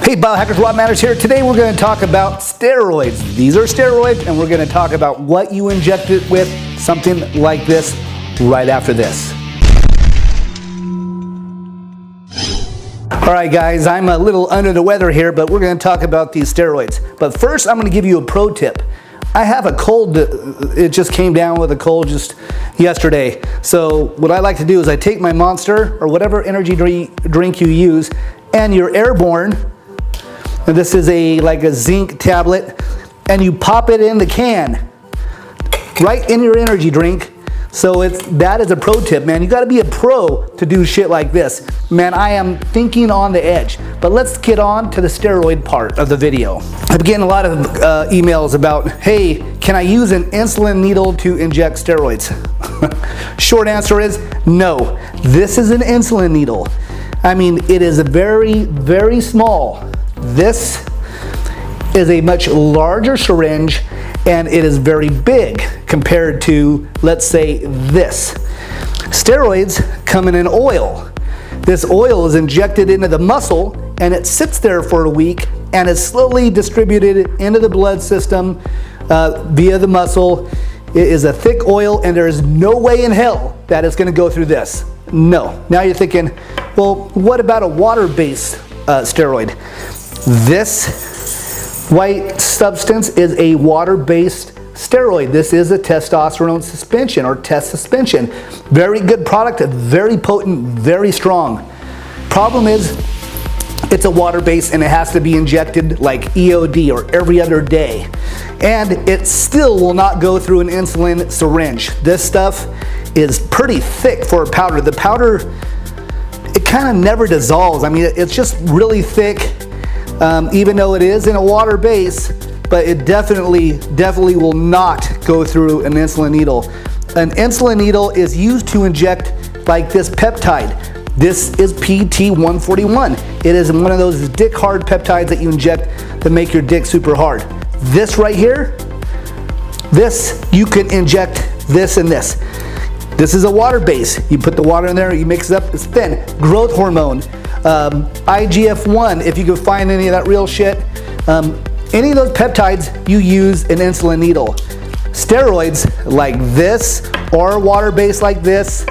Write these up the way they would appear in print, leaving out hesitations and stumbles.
Hey, Biohackers, Rob Matters here. Today we're going to talk about steroids. These are steroids, and we're going to talk about what you inject it with, something like this, right after this. All right, guys, I'm a little under the weather here, but we're going to talk about these steroids. But first, I'm going to give you a pro tip. I have a cold. It just came down with a cold just yesterday. So what I like to do is I take my Monster or whatever energy drink you use, and you're airborne. And this is like a zinc tablet, and you pop it in the can, right in your energy drink. So that is a pro tip, man. You got to be a pro to do shit like this. Man, I am thinking on the edge. But let's get on to the steroid part of the video. I'm getting a lot of emails about, hey, can I use an insulin needle to inject steroids? Short answer is no. This is an insulin needle. I mean, it is very, very small. This is a much larger syringe, and it is very big compared to, let's say, this. Steroids come in an oil. This oil is injected into the muscle, and it sits there for a week, and is slowly distributed into the blood system via the muscle. It is a thick oil, and there is no way in hell that it's going to go through this. No. Now you're thinking, well, what about a water-based steroid? This white substance is a water-based steroid. This is a testosterone suspension or test suspension. Very good product, very potent, very strong. Problem is, it's a water-based and it has to be injected like EOD or every other day. And it still will not go through an insulin syringe. This stuff is pretty thick for a powder. The powder, it kind of never dissolves. I mean, it's just really thick. Even though it is in a water base, but it definitely will not go through an insulin needle. An insulin needle is used to inject like this peptide. This is PT141. It is one of those dick hard peptides that you inject to make your dick super hard. This right here, this, you can inject this and this. This is a water base. You put the water in there, you mix it up, it's thin. Growth hormone, IGF-1, if you can find any of that real shit. Any of those peptides, you use an insulin needle. Steroids like this or water base like this,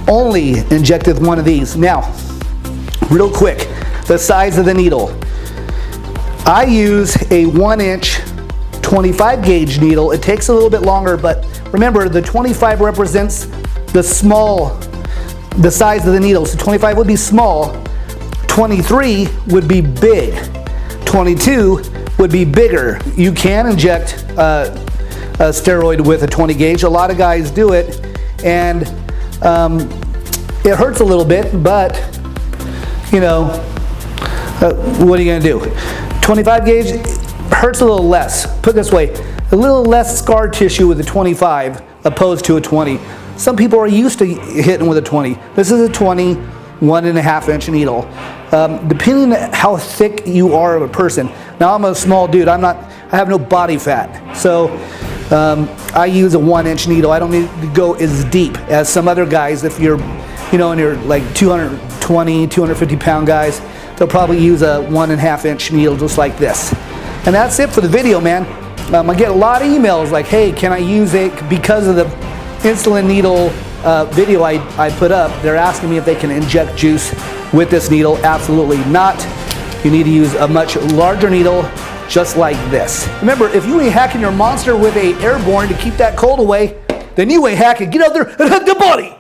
only inject with one of these. Now, real quick, the size of the needle. I use a 1-inch 25 gauge needle. It takes a little bit longer, but remember, the 25 represents the size of the needle. So 25 would be small, 23 would be big, 22 would be bigger. You can inject a steroid with a 20 gauge. A lot of guys do it, and it hurts a little bit, but you know, what are you gonna do? 25 gauge hurts a little less. Put it this way, a little less scar tissue with a 25 opposed to a 20. Some people are used to hitting with a 20. This is a 20, 1.5-inch needle. Depending on how thick you are of a person. Now I'm a small dude, I have no body fat. So I use a 1-inch needle. I don't need to go as deep as some other guys. If you're, you know, and you're like 220, 250 pound guys, they'll probably use a 1.5-inch needle just like this. And that's it for the video, man. I get a lot of emails like, hey, can I use it because of the insulin needle video I put up. They're asking me if they can inject juice with this needle. Absolutely not. You need to use a much larger needle just like this. Remember, if you ain't hacking your Monster with a airborne to keep that cold away, then you ain't hacking. Get out there and hack the body.